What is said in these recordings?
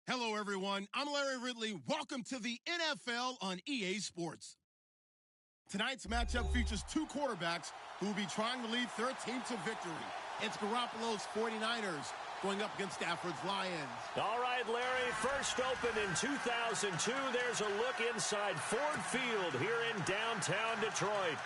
Hello, everyone. I'm Larry Ridley. Welcome to the NFL on EA Sports. Tonight's matchup features two quarterbacks who will be trying to lead their team to victory. It's Garoppolo's 49ers going up against Stafford's Lions. All right, Larry, first opened in 2002. There's a look inside Ford Field here in downtown Detroit.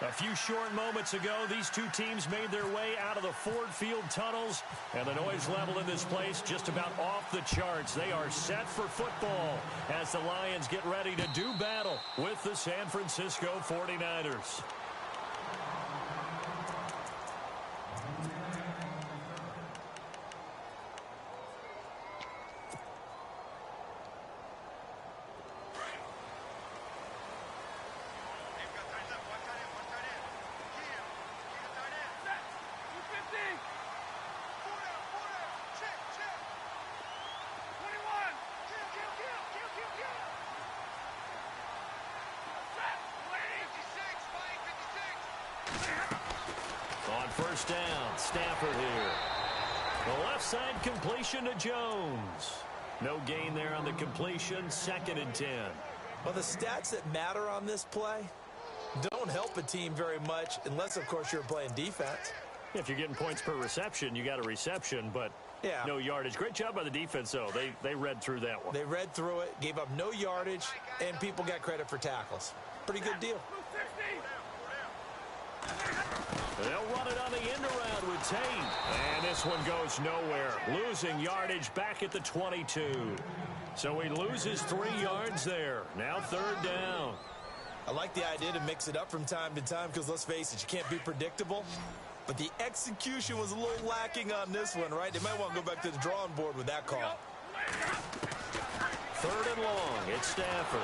A few short moments ago, these two teams made their way out of the Ford Field tunnels, and the noise level in this place just about off the charts. They are set for football as the Lions get ready to do battle with the San Francisco 49ers. On first down, Stafford here. The left side completion to Jones. No gain there on the completion, 2nd and 10. Well, the stats that matter on this play don't help a team very much unless, of course, you're playing defense. If you're getting points per reception, you got a reception, but no yardage. Great job by the defense, though. They read through that one. They read through it, gave up no yardage, and people got credit for tackles. Pretty good deal. They'll run it on the end around with Tate. And this one goes nowhere. Losing yardage back at the 22. So he loses 3 yards there. Now 3rd down. I like the idea to mix it up from time to time because, let's face it, you can't be predictable. But the execution was a little lacking on this one, right? They might want to go back to the drawing board with that call. 3rd and long. It's Stafford.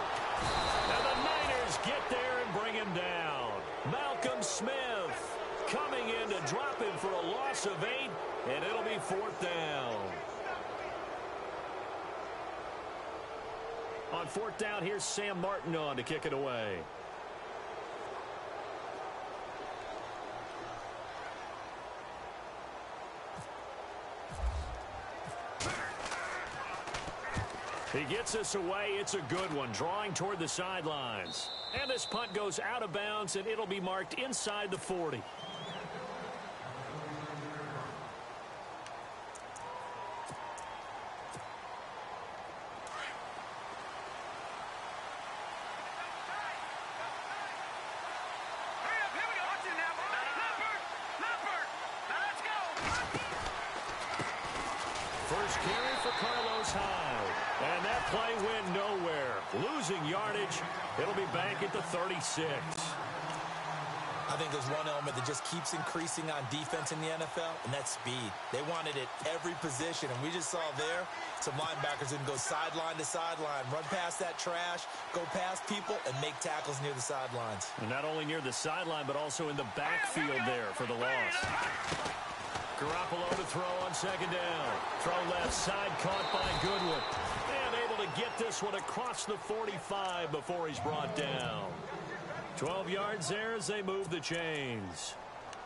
And the Niners get there and bring him down. Malcolm Smith coming in to drop him for a loss of 8, and it'll be 4th down. On 4th down, here's Sam Martin on to kick it away. He gets us away. It's a good one, drawing toward the sidelines. And this punt goes out of bounds, and it'll be marked inside the 40. First carry for Carlos Hyde. And that play went nowhere. Losing yardage. It'll be back at the 36. I think there's one element that just keeps increasing on defense in the NFL, and that's speed. They want it at every position, and we just saw there some linebackers who can go sideline to sideline, run past that trash, go past people, and make tackles near the sidelines. And not only near the sideline, but also in the backfield there for the loss. Garoppolo to throw on 2nd down. Throw left side, caught by Goodwin. And able to get this one across the 45 before he's brought down. 12 yards there as they move the chains.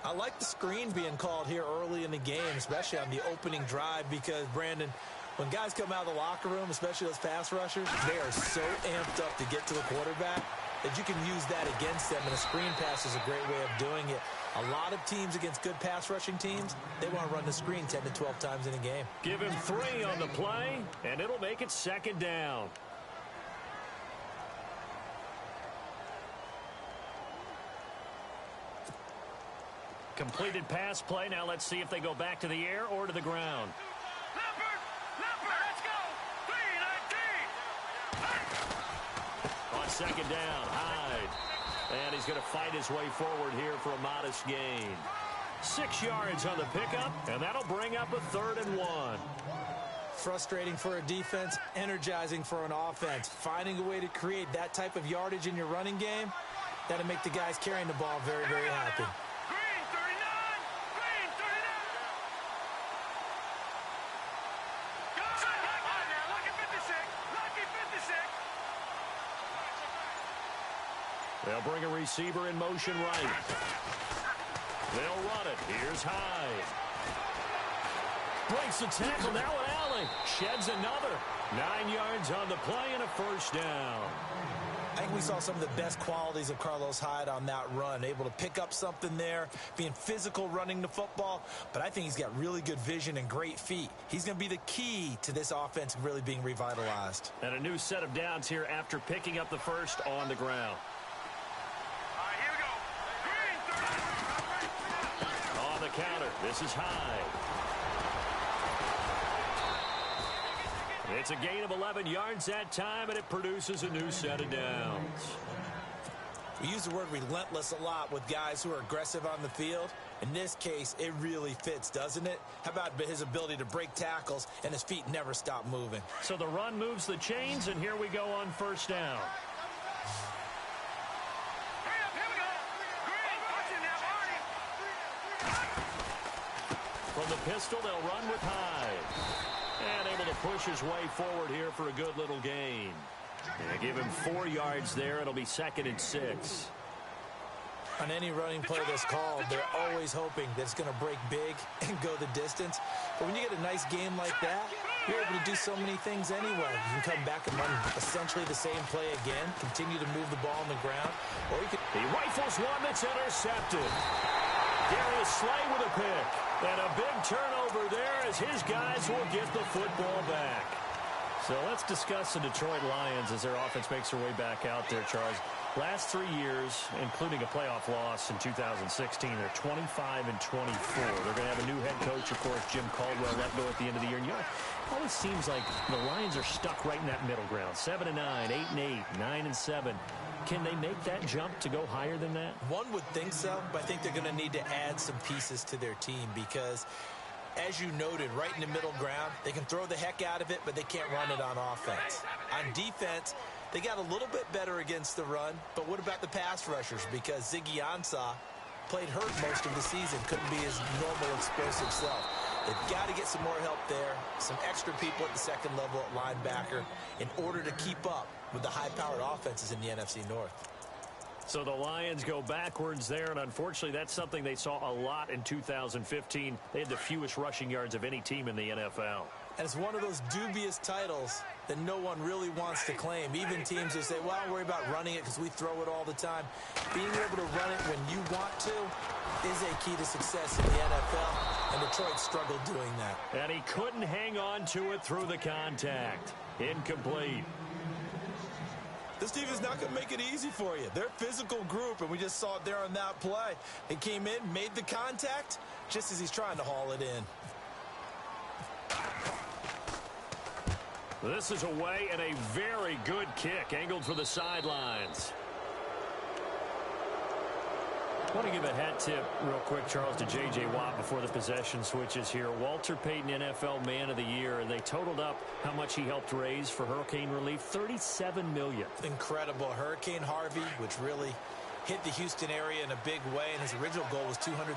I like the screen being called here early in the game, especially on the opening drive, because, Brandon, when guys come out of the locker room, especially those pass rushers, they are so amped up to get to the quarterback that you can use that against them, and a screen pass is a great way of doing it. A lot of teams against good pass rushing teams, they want to run the screen 10 to 12 times in a game. Give him 3 on the play, and it'll make it 2nd down. Completed pass play. Now let's see if they go back to the air or to the ground. Let's go. On 2nd down, Hyde. And he's going to fight his way forward here for a modest gain. 6 yards on the pickup, and that'll bring up a 3rd and 1. Frustrating for a defense, energizing for an offense. Finding a way to create that type of yardage in your running game, that'll make the guys carrying the ball very, very happy. Green 39! Green 39! Go! Lucky 56! Lucky 56! They'll bring a receiver in motion right. They'll run it. Here's Hyde. Breaks the tackle. Now an alley. Sheds another. 9 yards on the play and a first down. I think we saw some of the best qualities of Carlos Hyde on that run. Able to pick up something there, being physical running the football. But I think he's got really good vision and great feet. He's going to be the key to this offense really being revitalized. And a new set of downs here after picking up the first on the ground. All right, here we go. Green, On the counter, this is Hyde. It's a gain of 11 yards that time, and it produces a new set of downs. We use the word relentless a lot with guys who are aggressive on the field. In this case, it really fits, doesn't it? How about his ability to break tackles, and his feet never stop moving? So the run moves the chains, and here we go on first down. Here we go. Green, watching that, Marty. From the pistol, they'll run with Hyde. And able to push his way forward here for a good little gain. And give him 4 yards there. It'll be 2nd and 6. On any running play that's called, they're always hoping that it's going to break big and go the distance. But when you get a nice game like that, you're able to do so many things anyway. You can come back and run essentially the same play again, continue to move the ball on the ground, or you can... He rifles one that's intercepted. Darius Slay with a pick. And a big turnover there as his guys will get the football back. So let's discuss the Detroit Lions as their offense makes their way back out there, Charles. Last 3 years, including a playoff loss in 2016, they're 25 and 24. They're going to have a new head coach, of course, Jim Caldwell, let go at the end of the year. And you know, it always seems like the Lions are stuck right in that middle ground. 7 and 9, 8 and 8, 9 and 7. Can they make that jump to go higher than that? One would think so, but I think they're going to need to add some pieces to their team because, as you noted, right in the middle ground, they can throw the heck out of it, but they can't run it on offense. On defense, they got a little bit better against the run, but what about the pass rushers? Because Ziggy Ansah played hurt most of the season, couldn't be his normal explosive self. They've got to get some more help there, some extra people at the second level at linebacker in order to keep up with the high-powered offenses in the NFC North. So the Lions go backwards there, and unfortunately that's something they saw a lot in 2015. They had the fewest rushing yards of any team in the NFL. And it's one of those dubious titles that no one really wants to claim. Even teams that say, well, I'll worry about running it because we throw it all the time. Being able to run it when you want to is a key to success in the NFL, and Detroit struggled doing that. And he couldn't hang on to it through the contact. Incomplete. This team is not going to make it easy for you. They're a physical group, and we just saw it there on that play. They came in, made the contact, just as he's trying to haul it in. This is away and a very good kick, angled for the sidelines. I want to give a hat tip real quick, Charles, to J.J. Watt before the possession switches here. Walter Payton, NFL Man of the Year, and they totaled up how much he helped raise for hurricane relief, $37 million. Incredible. Hurricane Harvey, which really hit the Houston area in a big way, and his original goal was $200,000.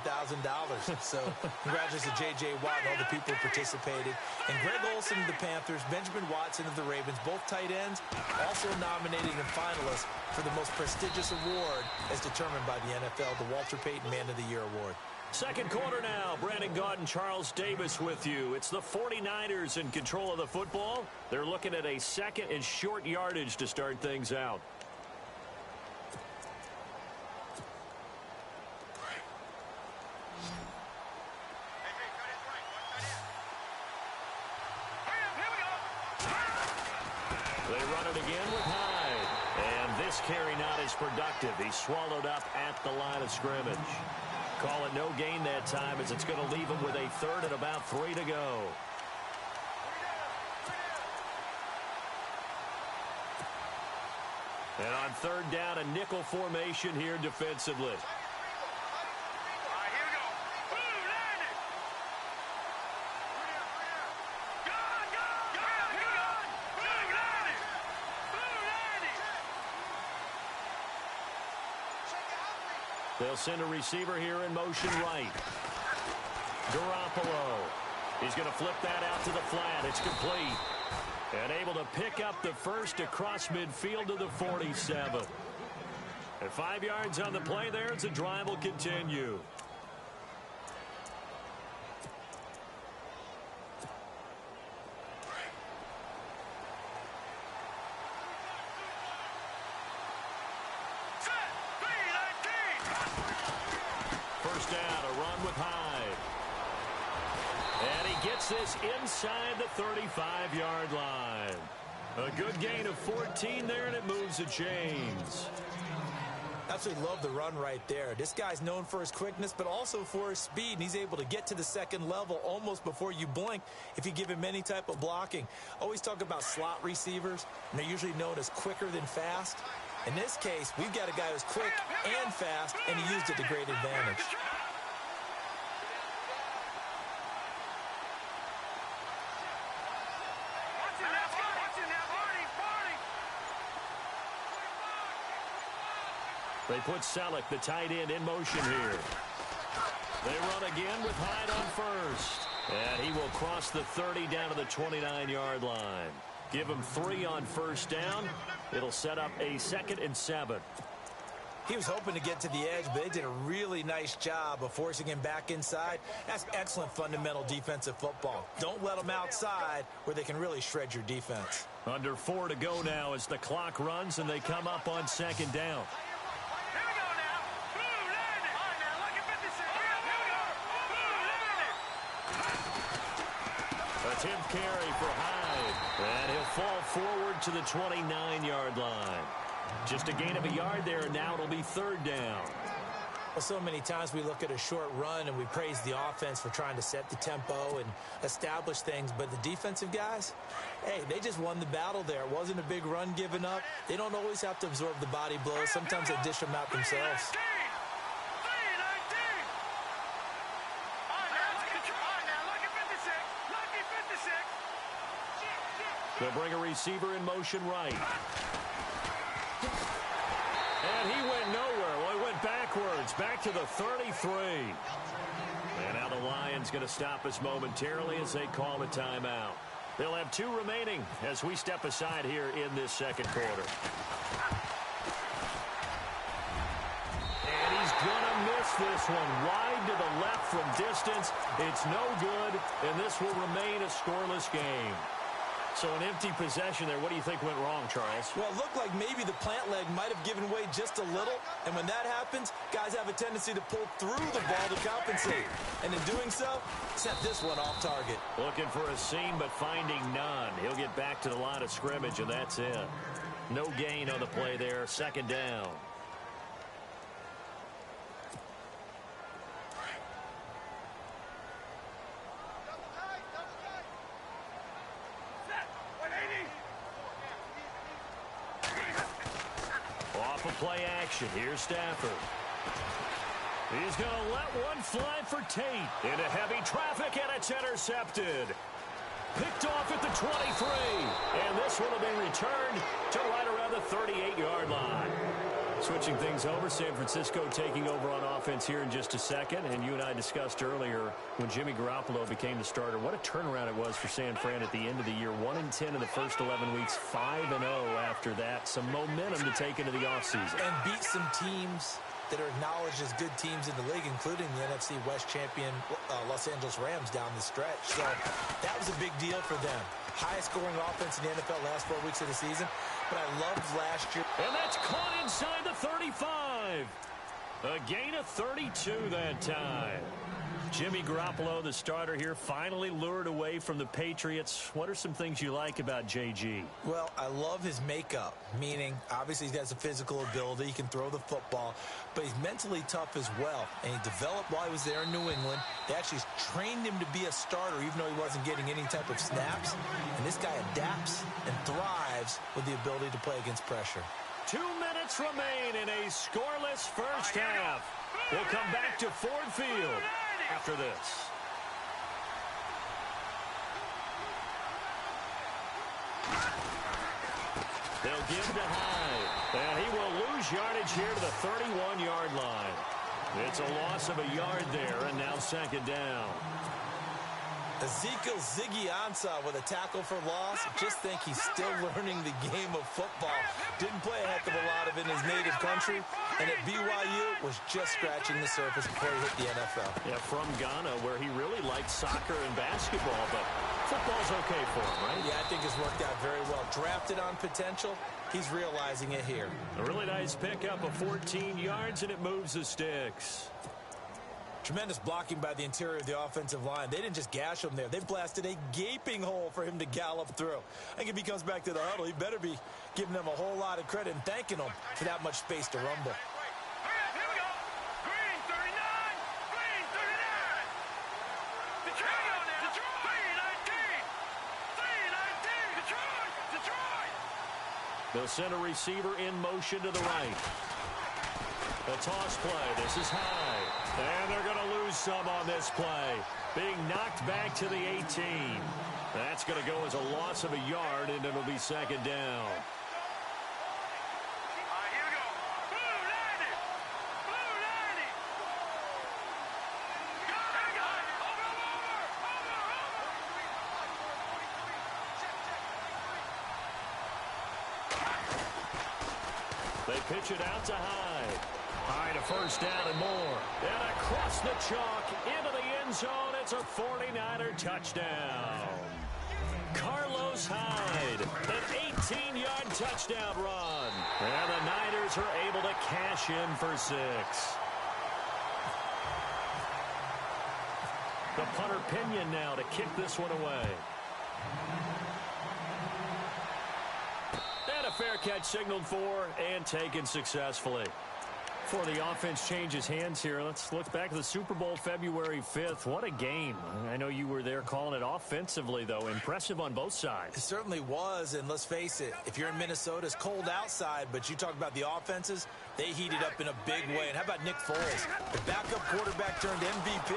So congratulations to J.J. Watt and all the people who participated. And Greg Olsen of the Panthers, Benjamin Watson of the Ravens, both tight ends, also nominated and finalists for the most prestigious award as determined by the NFL, the Walter Payton Man of the Year Award. Second quarter now. Brandon Gaudin and Charles Davis with you. It's the 49ers in control of the football. They're looking at a second and short yardage to start things out. They run it again with Hyde. And this carry not as productive. He's swallowed up at the line of scrimmage. Call it no gain that time as it's going to leave him with a third and about 3 to go. And on third down, a nickel formation here defensively. They'll send a receiver here in motion right. Garoppolo. He's going to flip that out to the flat. It's complete. And able to pick up the first across midfield to the 47. At 5 yards on the play there, it's a drive will continue. first down, a run with Hyde. And he gets this inside the 35-yard line. A good gain of 14 there, and it moves the chains. Absolutely love the run right there. This guy's known for his quickness, but also for his speed. And he's able to get to the second level almost before you blink if you give him any type of blocking. Always talk about slot receivers, and they're usually known as quicker than fast. In this case, we've got a guy who's quick and fast, and he used it to great advantage. They put Selleck, the tight end, in motion here. They run again with Hyde on first. And he will cross the 30 down to the 29-yard line. Give him 3 on first down. It'll set up a 2nd and 7. He was hoping to get to the edge, but they did a really nice job of forcing him back inside. That's excellent fundamental defensive football. Don't let them outside where they can really shred your defense. Under 4 to go now as the clock runs and they come up on 2nd down. A 10th carry for Hyde. And he'll fall forward to the 29-yard line. Just a gain of a yard there, and now it'll be 3rd down. Well, so many times we look at a short run and we praise the offense for trying to set the tempo and establish things, but the defensive guys, hey, they just won the battle there. It wasn't a big run given up. They don't always have to absorb the body blows. Sometimes they dish them out themselves. They'll bring a receiver in motion right. And he went nowhere. Well, he went backwards, back to the 33. And now the Lions going to stop us momentarily as they call a timeout. They'll have 2 remaining as we step aside here in this 2nd quarter. And he's going to miss this one wide to the left from distance. It's no good, and this will remain a scoreless game. So an empty possession there. What do you think went wrong, Charles? Well, it looked like maybe the plant leg might have given way just a little. And when that happens, guys have a tendency to pull through the ball to compensate. And in doing so, set this one off target. Looking for a seam, but finding none. He'll get back to the line of scrimmage, and that's it. No gain on the play there. 2nd down. Play action. Here's Stafford. He's going to let one fly for Tate. Into heavy traffic, and it's intercepted. Picked off at the 23. And this one will be returned to right around the 38-yard line. Switching things over, San Francisco taking over on offense here in just a second. And you and I discussed earlier when Jimmy Garoppolo became the starter, what a turnaround it was for San Fran at the end of the year. 1-10 in the first 11 weeks, 5-0 after that. Some momentum to take into the offseason. And beat some teams that are acknowledged as good teams in the league, including the NFC West champion Los Angeles Rams down the stretch. So that was a big deal for them. Highest scoring offense in the NFL last 4 weeks of the season. But I loved last year. And that's caught inside the 35. A gain of 32 that time. Jimmy Garoppolo, the starter here, finally lured away from the Patriots. What are some things you like about JG? Well, I love his makeup, meaning obviously he's got some physical ability. He can throw the football, but he's mentally tough as well. And he developed while he was there in New England. They actually trained him to be a starter, even though he wasn't getting any type of snaps. And this guy adapts and thrives with the ability to play against pressure. 2 minutes remain in a scoreless first half. We'll come back to Ford Field after this. They'll give to Hyde, and he will lose yardage here to the 31-yard line. It's a loss of a yard there, and now 2nd down. Ezekiel Ziggy Ansah with a tackle for loss. Just think he's still learning the game of football. Didn't play a heck of a lot of it in his native country. And at BYU was just scratching the surface before he hit the NFL. Yeah, from Ghana, where he really liked soccer and basketball, but football's okay for him, right? Yeah, I think it's worked out very well. Drafted on potential, he's realizing it here. A really nice pickup of 14 yards, and it moves the sticks. Tremendous blocking by the interior of the offensive line. They didn't just gash him there. They blasted a gaping hole for him to gallop through. I think if he comes back to the huddle, he better be giving them a whole lot of credit and thanking them for that much space to rumble. Here we go. Green 39. Green 39. Detroit. Detroit. 319. 319. Detroit. Detroit. They'll send a receiver in motion to the right. A toss play. This is high. And they're going to lose some on this play. Being knocked back to the 18. That's going to go as a loss of a yard, and it'll be second down. Here we go. Blue 90. Blue 90. Go. Over. They pitch it out to Hyde. Hyde, a first down and more. And across the chalk into the end zone. It's a 49er touchdown. Carlos Hyde, an 18-yard touchdown run. And the Niners are able to cash in for 6. The punter Pinion now to kick this one away. And a fair catch signaled for and taken successfully. Before the offense changes hands here, let's look back at the Super Bowl February 5th. What a game. I know you were there calling it offensively, though. Impressive on both sides. It certainly was, and let's face it, if you're in Minnesota, it's cold outside, but you talk about the offenses, they heated up in a big way. And how about Nick Foles? The backup quarterback turned MVP,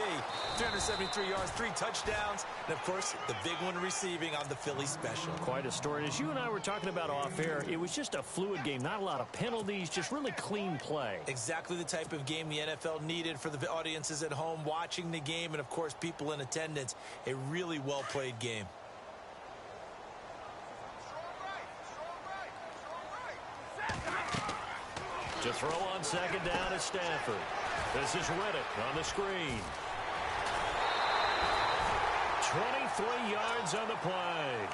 373 yards, 3 touchdowns, and, of course, the big one receiving on the Philly special. Quite a story. As you and I were talking about off air, it was just a fluid game, not a lot of penalties, just really clean play. Exactly the type of game the NFL needed for the audiences at home watching the game and, of course, people in attendance. A really well-played game. To throw on second down is Stafford. This is Reddick on the screen. 23 yards on the play.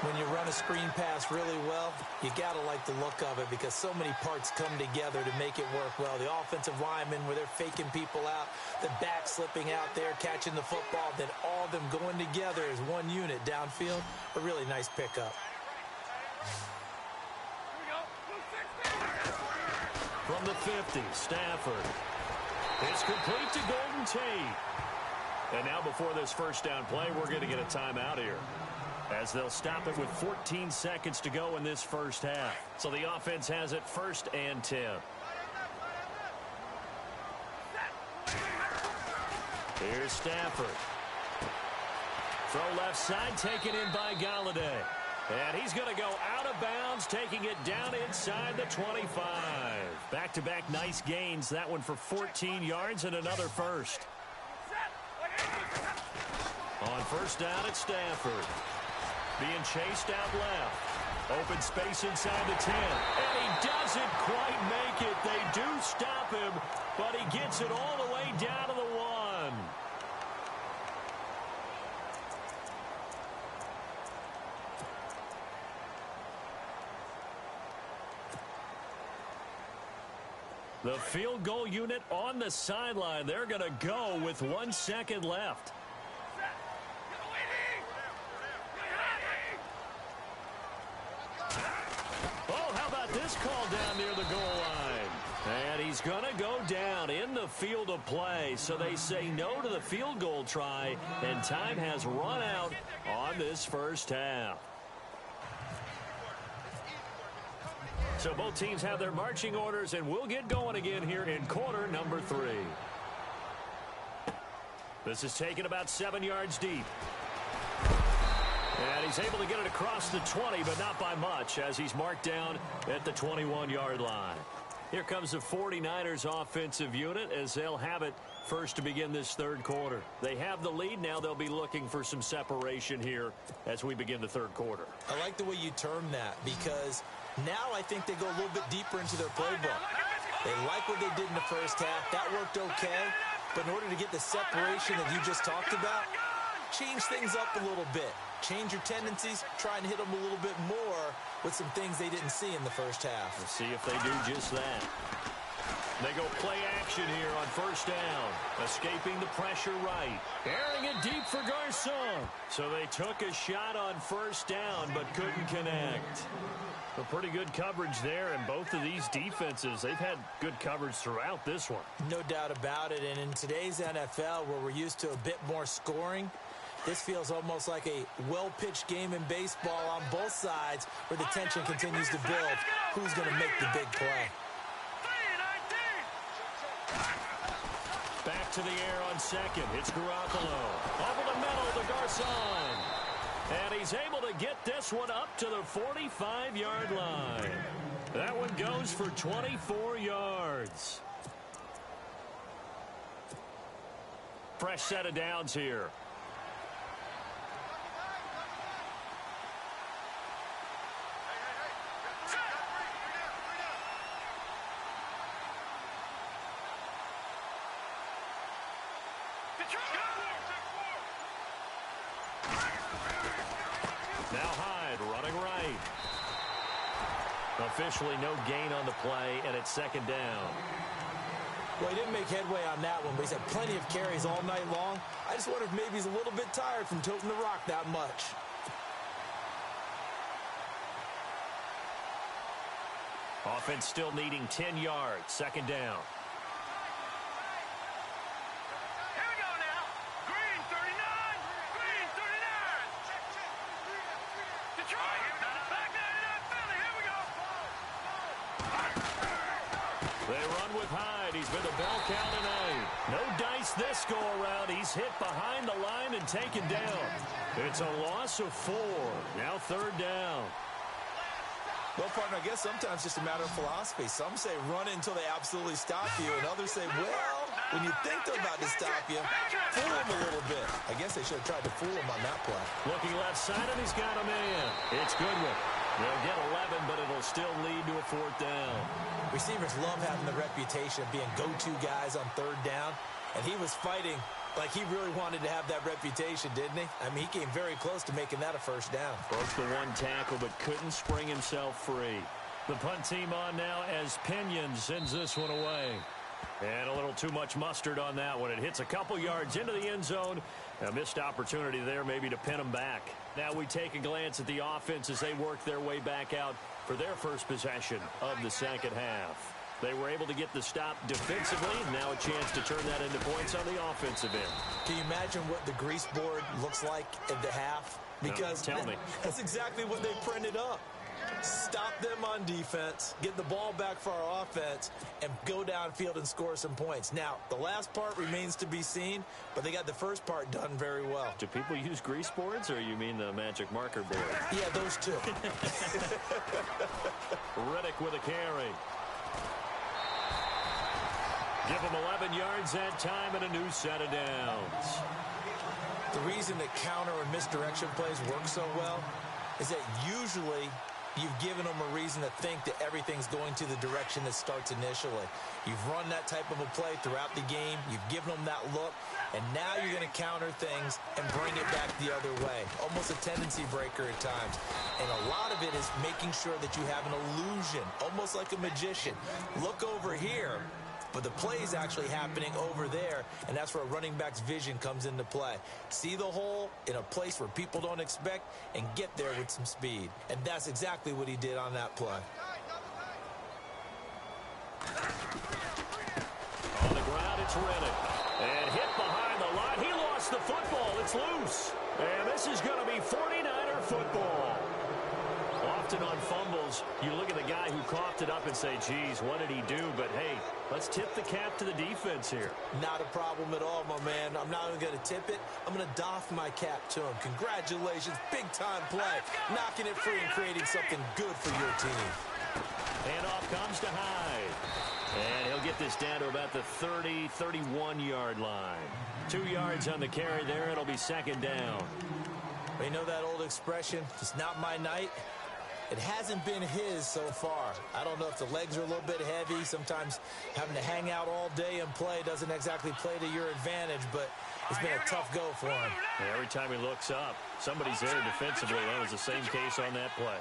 When you run a screen pass really well, you got to like the look of it because so many parts come together to make it work well. The offensive linemen, where they're faking people out, the back slipping out there, catching the football, then all of them going together as one unit downfield. A really nice pickup. From the 50, Stafford. It's complete to Golden Tate. And now before this first down play, we're going to get a timeout here, as they'll stop it with 14 seconds to go in this first half. So the offense has it 1st and 10. Here's Stafford. Throw left side, taken in by Galladay. And he's going to go out of bounds, taking it down inside the 25. Back-to-back nice gains. That one for 14 yards and another first. On first down, it's Stafford. Being chased out left. Open space inside the 10. And he doesn't quite make it. They do stop him, but he gets it all the way down to the 1. The field goal unit on the sideline. They're going to go with 1 second left. Oh, how about this call down near the goal line? And he's going to go down in the field of play. So they say no to the field goal try, and time has run out on this first half. So both teams have their marching orders, and we'll get going again here in quarter number 3. This is taken about 7 yards deep. And he's able to get it across the 20, but not by much, as he's marked down at the 21-yard line. Here comes the 49ers offensive unit as they'll have it first to begin this third quarter. They have the lead. Now they'll be looking for some separation here as we begin the third quarter. I like the way you term that because now I think they go a little bit deeper into their playbook. They like what they did in the first half. That worked okay. But in order to get the separation that you just talked about, change things up a little bit. change your tendencies, try and hit them a little bit more with some things they didn't see in the first half. Let's see if they do just that. They go play action here on first down. Escaping the pressure right. Airing it deep for Garcon. So they took a shot on first down but couldn't connect. A pretty good coverage there, and both of these defenses, they've had good coverage throughout this one. No doubt about it, and in today's NFL where we're used to a bit more scoring, this feels almost like a well-pitched game in baseball on both sides where the tension continues to build. Who's going to make the big play? Back to the air on second. It's Garoppolo. Over the middle to Garcon. And he's able to get this one up to the 45-yard line. That one goes for 24 yards. Fresh set of downs here. Officially no gain on the play, and it's second down. Well, he didn't make headway on that one, but he's had plenty of carries all night long. I just wonder if maybe he's a little bit tired from tilting the rock that much. Offense still needing 10 yards. Second down. Here we go now. Green 39. Green 39. Detroit. Back 99 Philly. Here we go. They run with Hyde. He's been a bell cow tonight. No dice this go around. He's hit behind the line and taken down. It's a loss of 4. Now third down. Well, partner, I guess sometimes it's just a matter of philosophy. Some say run until they absolutely stop you, and others say, well, when you think they're about to stop you, fool them a little bit. I guess they should have tried to fool him on that play. Looking left side, and he's got a man. It's Goodwin. They'll get 11, but it'll still lead to a fourth down. Receivers love having the reputation of being go-to guys on third down, and he was fighting like he really wanted to have that reputation, didn't he? I mean, he came very close to making that a first down. Broke the one tackle, but couldn't spring himself free. The punt team on now as Pinion sends this one away. And a little too much mustard on that one. It hits a couple yards into the end zone. A missed opportunity there maybe to pin them back. Now we take a glance at the offense as they work their way back out for their first possession of the second half. They were able to get the stop defensively, and now a chance to turn that into points on the offensive end. Can you imagine what the grease board looks like at the half? Because no, tell me. That's exactly what they printed up. Stop them on defense, get the ball back for our offense, and go downfield and score some points. Now, the last part remains to be seen, but they got the first part done very well. Do people use grease boards, or you mean the magic marker board? Yeah, those two. Riddick with a carry. Give him 11 yards that time and a new set of downs. The reason that counter and misdirection plays work so well is that usually you've given them a reason to think that everything's going to the direction that starts initially. You've run that type of a play throughout the game. You've given them that look, and now you're going to counter things and bring it back the other way. Almost a tendency breaker at times. And a lot of it is making sure that you have an illusion, almost like a magician. Look over here. But the play is actually happening over there, and that's where a running back's vision comes into play. See the hole in a place where people don't expect and get there with some speed. And that's exactly what he did on that play. On the ground, it's Riddick. And hit behind the line. He lost the football. It's loose. And this is going to be 49er football. Often on fumbles, you look at the guy who coughed it up and say, geez, what did he do? But, hey, let's tip the cap to the defense here. Not a problem at all, my man. I'm not even going to tip it. I'm going to doff my cap to him. Congratulations. Big-time play. Knocking it free and creating something good for your team. Handoff comes to Hyde. And he'll get this down to about the 30, 31-yard line. 2 yards on the carry there. It'll be second down. You know that old expression, it's not my night? It hasn't been his so far. I don't know if the legs are a little bit heavy. Sometimes having to hang out all day and play doesn't exactly play to your advantage, but It's been a tough go for him. And every time he looks up, somebody's there defensively. That was the same case on that play.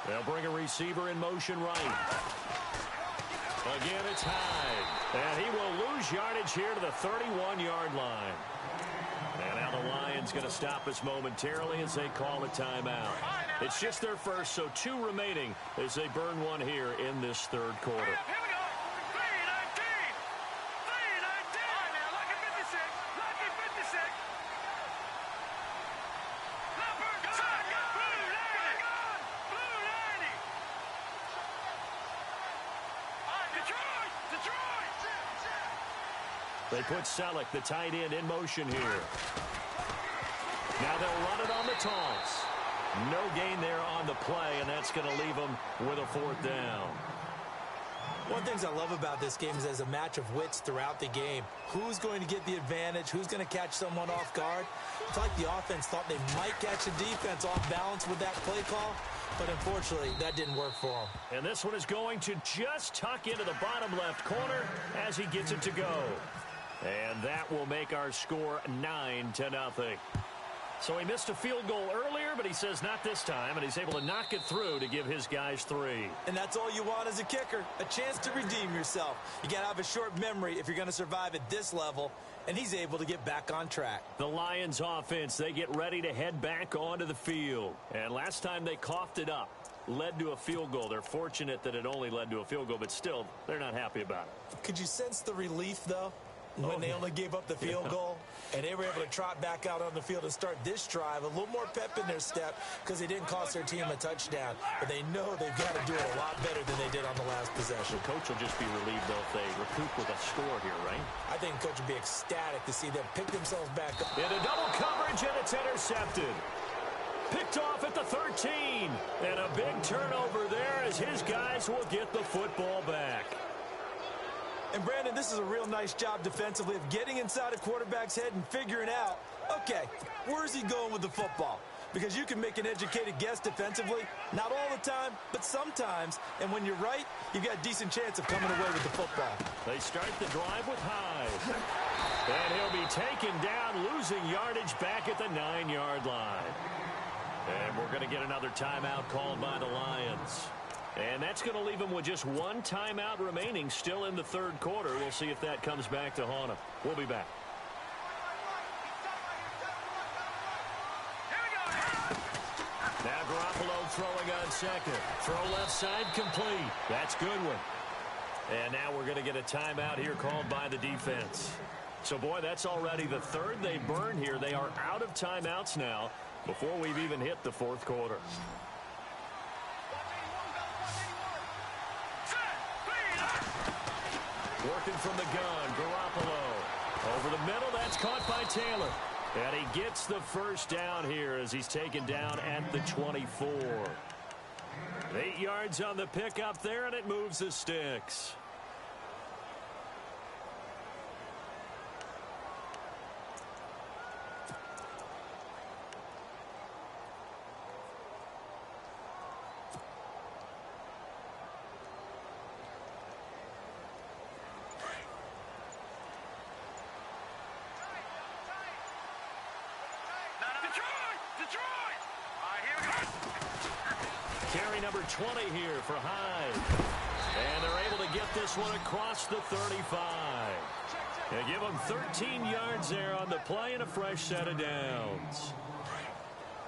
They'll bring a receiver in motion right. Again, it's Hyde. And he will lose yardage here to the 31-yard line. And now the Lions going to stop us momentarily as they call a timeout. It's just their first, so 2 remaining as they burn one here in this third quarter. They put Selleck, the tight end, in motion here. Now they'll run it on the toss. No gain there on the play, and that's going to leave them with a 4th down. One of the things I love about this game is there's a match of wits throughout the game. Who's going to get the advantage? Who's going to catch someone off guard? It's like the offense thought they might catch the defense off balance with that play call, but unfortunately, that didn't work for them. And this one is going to just tuck into the bottom left corner as he gets it to go. And that will make our score 9-0. So he missed a field goal earlier, but he says not this time, and he's able to knock it through to give his guys 3. And that's all you want as a kicker, a chance to redeem yourself. You got to have a short memory if you're going to survive at this level, and he's able to get back on track. The Lions offense, they get ready to head back onto the field. And last time they coughed it up, led to a field goal. They're fortunate that it only led to a field goal, but still, they're not happy about it. Could you sense the relief, though? When they only gave up the field goal, and they were able to trot back out on the field and start this drive, a little more pep in their step because they didn't cost their team a touchdown. But they know they've got to do it a lot better than they did on the last possession. The coach will just be relieved, though, if they recoup with a score here, right? I think the coach would be ecstatic to see them pick themselves back up. Into double coverage, and it's intercepted. Picked off at the 13. And a big turnover there as his guys will get the football back. And, Brandon, this is a real nice job defensively of getting inside a quarterback's head and figuring out, okay, where's he going with the football? Because you can make an educated guess defensively, not all the time, but sometimes. And when you're right, you've got a decent chance of coming away with the football. They start the drive with Hyde. And he'll be taken down, losing yardage back at the 9-yard line. And we're going to get another timeout called by the Lions. And that's going to leave them with just 1 timeout remaining still in the third quarter. We'll see if that comes back to haunt them. We'll be back. Now Garoppolo throwing on second. Throw left side complete. That's Goodwin. And now we're going to get a timeout here called by the defense. So, boy, that's already the 3rd they burn here. They are out of timeouts now before we've even hit the 4th quarter. Working from the gun, Garoppolo. Over the middle, that's caught by Taylor. And he gets the first down here as he's taken down at the 24. 8 yards on the pickup there, and it moves the sticks. Carry number 20 here for Hyde. And they're able to get this one across the 35. They give them 13 yards there on the play and a fresh set of downs.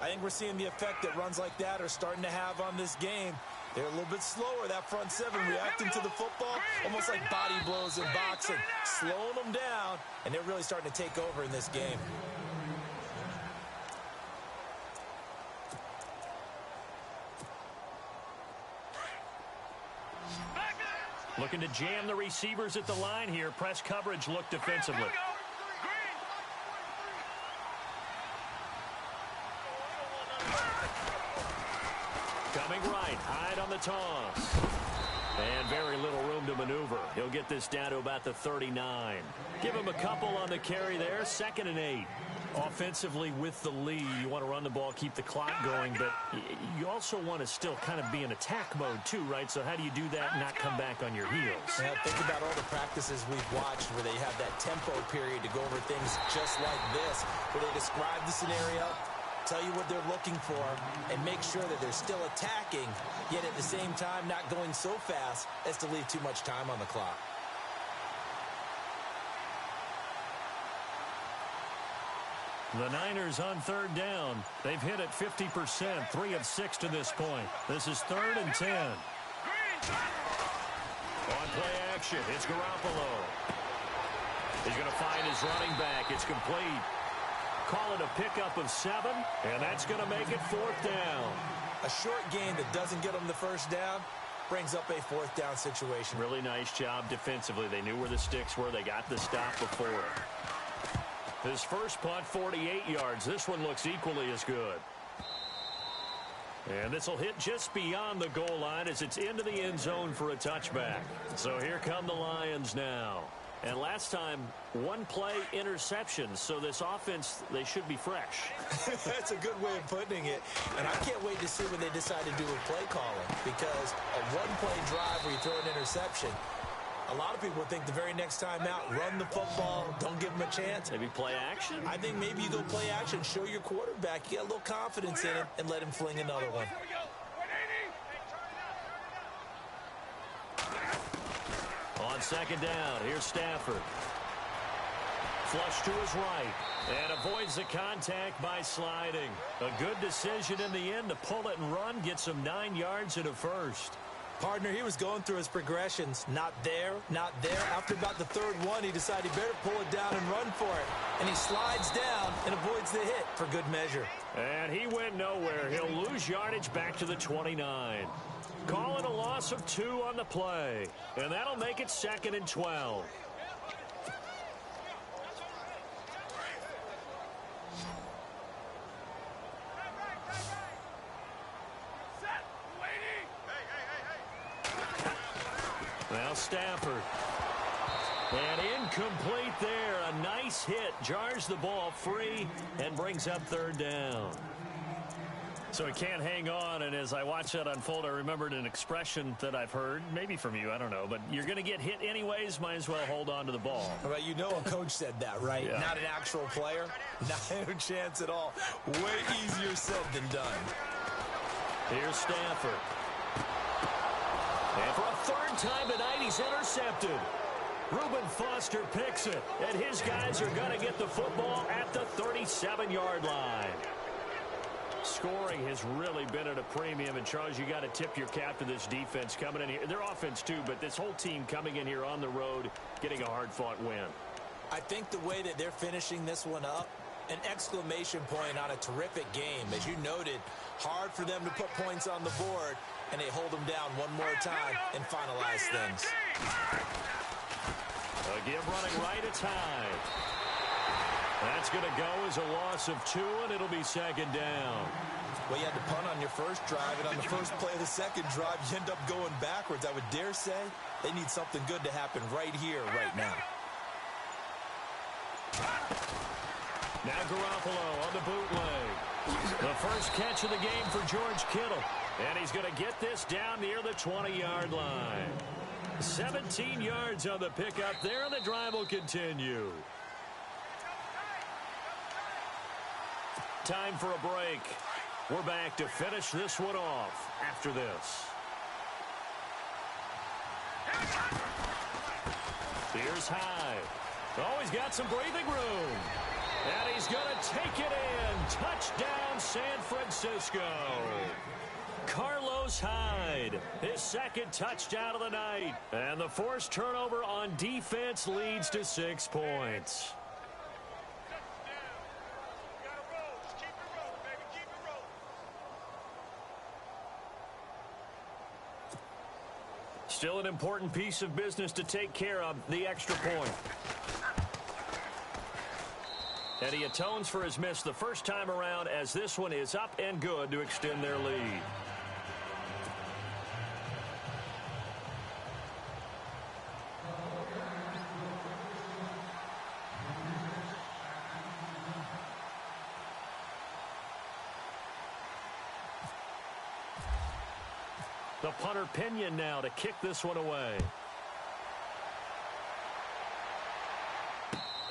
I think we're seeing the effect that runs like that are starting to have on this game. They're a little bit slower, that front 7, reacting to the football, almost like body blows in boxing, slowing them down, and they're really starting to take over in this game. Looking to jam the receivers at the line here. Press coverage look defensively. Coming right, Hyde on the toss. And very little room to maneuver. He'll get this down to about the 39. Give him a couple on the carry there, 2nd and 8. Offensively with the lead, you want to run the ball, keep the clock going, but you also want to still kind of be in attack mode too, right? So how do you do that and not come back on your heels? Yeah, think about all the practices we've watched where they have that tempo period to go over things just like this, where they describe the scenario, tell you what they're looking for, and make sure that they're still attacking, yet at the same time not going so fast as to leave too much time on the clock. The Niners on third down. They've hit it 50%, 3 of 6 to this point. This is 3rd and 10. On play action, it's Garoppolo. He's going to find his running back. It's complete. Call it a pickup of 7, and that's going to make it 4th down. A short gain that doesn't get them the first down brings up a 4th down situation. Really nice job defensively. They knew where the sticks were. They got the stop before. His first punt, 48 yards. This one looks equally as good. And this will hit just beyond the goal line as it's into the end zone for a touchback. So here come the Lions now. And last time, 1-play interception. So this offense, they should be fresh. That's a good way of putting it. And I can't wait to see when they decide to do a play calling. Because a 1-play drive where you throw an interception, a lot of people think the very next time out, run the football, don't give them a chance. Maybe play action? I think maybe you go play action, show your quarterback, you get a little confidence in it, and let him fling another one. On second down, here's Stafford. Flush to his right, and avoids the contact by sliding. A good decision in the end to pull it and run, gets him 9 yards and a first. Partner, he was going through his progressions. Not there, not there. After about the 3rd one, he decided he better pull it down and run for it. And he slides down and avoids the hit for good measure. And he went nowhere. He'll lose yardage back to the 29. Call it a loss of 2 on the play. And that'll make it 2nd and 12. Now Stafford. And incomplete there. A nice hit. Jars the ball free and brings up 3rd down. So he can't hang on, and as I watch that unfold, I remembered an expression that I've heard, maybe from you, I don't know, but you're going to get hit anyways, might as well hold on to the ball. Well, you know a coach said that, right? Yeah. Not an actual player. Not a chance at all. Way easier said than done. Here's Stafford. And for a 3rd time tonight, he's intercepted. Reuben Foster picks it, and his guys are going to get the football at the 37-yard line. Scoring has really been at a premium, and Charles, you got to tip your cap to this defense coming in here. Their offense too, but this whole team coming in here on the road, getting a hard-fought win. I think the way that they're finishing this one up, an exclamation point on a terrific game. As you noted, hard for them to put points on the board, and they hold them down one more time and finalize things. A give running right, it's high. That's going to go as a loss of 2, and it'll be 2nd down. Well, you had to punt on your first drive, and on the first play of the second drive, you end up going backwards. I would dare say they need something good to happen right here, right now. Now Garoppolo on the bootleg. The first catch of the game for George Kittle. And he's going to get this down near the 20-yard line. 17 yards on the pickup there, and the drive will continue. Time for a break. We're back to finish this one off after this. Here's Hyde. Oh, he's got some breathing room. And he's going to take it in. Touchdown, San Francisco. Carlos Hyde, his 2nd touchdown of the night. And the forced turnover on defense leads to 6 points. Still an important piece of business to take care of, the extra point. And he atones for his miss the first time around, as this one is up and good to extend their lead. The punter Pinion now to kick this one away.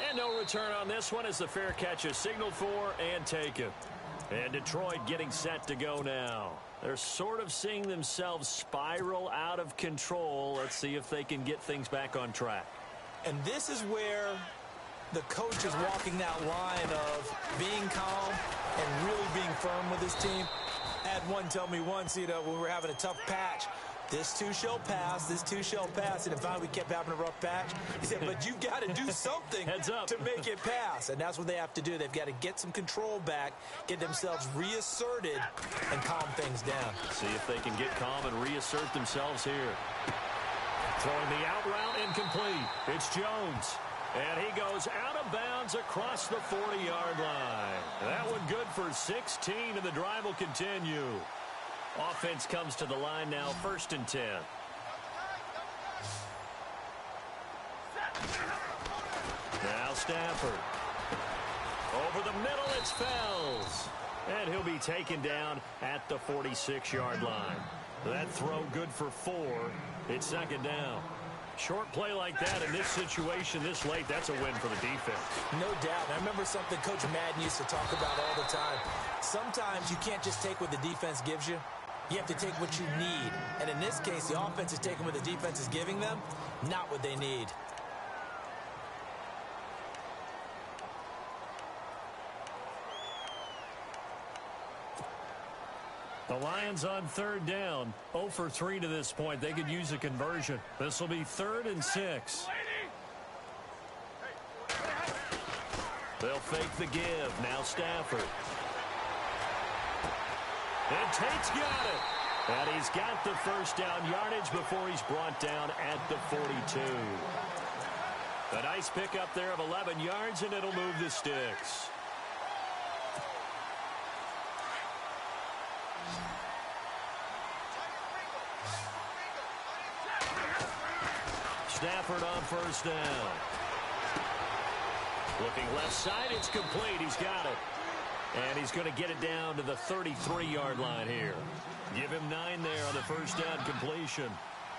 And no return on this one as the fair catch is signaled for and taken. And Detroit getting set to go now. They're sort of seeing themselves spiral out of control. Let's see if they can get things back on track. And this is where the coach is walking that line of being calm and really being firm with his team. I had one tell me once, when we were having a tough patch, this too shall pass, this too shall pass. And finally we kept having a rough patch. He said, but you've got to do something to make it pass. And that's what they have to do. They've got to get some control back, get themselves reasserted, and calm things down. See if they can get calm and reassert themselves here. Throwing the out route incomplete. It's Jones. And he goes out of bounds across the 40-yard line. That one good for 16, and the drive will continue. Offense comes to the line now, 1st and 10. Now Stafford. Over the middle, it's Fells. And he'll be taken down at the 46-yard line. That throw good for 4. It's 2nd down. Short play like that in this situation this late, that's a win for the defense. No doubt. And I remember something Coach Madden used to talk about all the time. Sometimes you can't just take what the defense gives you. You have to take what you need. And in this case, the offense is taking what the defense is giving them, not what they need. The Lions on 3rd down. 0 for 3 to this point. They could use a conversion. This will be 3rd and 6. They'll fake the give. Now Stafford. And Tate's got it. And he's got the 1st down yardage before he's brought down at the 42. A nice pickup there of 11 yards, and it'll move the sticks. Stafford on 1st down. Looking left side, it's complete. He's got it. And he's going to get it down to the 33-yard line here. Give him 9 there on the 1st down completion.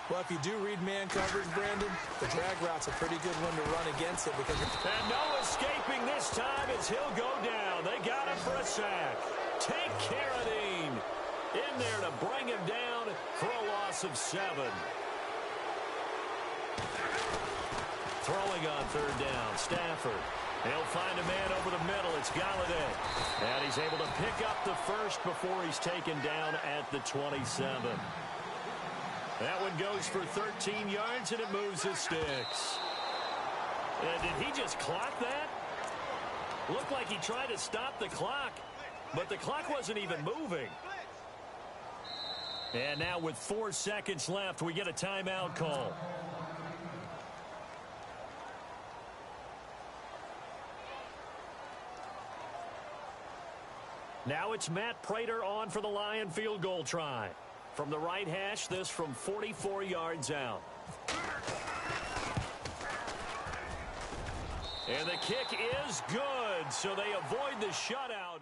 Well, if you do read man coverage, Brandon, the drag route's a pretty good one to run against it. Because and no escaping this time as he'll go down. They got him for a sack. Take Carradine in there to bring him down for a loss of 7. Throwing on 3rd down, Stafford. He'll find a man over the middle. It's Galladay. And he's able to pick up the 1st before he's taken down at the 27. That one goes for 13 yards, and it moves the sticks. Did he just clock that? Looked like he tried to stop the clock, but the clock wasn't even moving. And now with 4 seconds left, we get a timeout call. Now it's Matt Prater on for the Lion field goal try. From the right hash, this from 44 yards out. And the kick is good, so they avoid the shutout.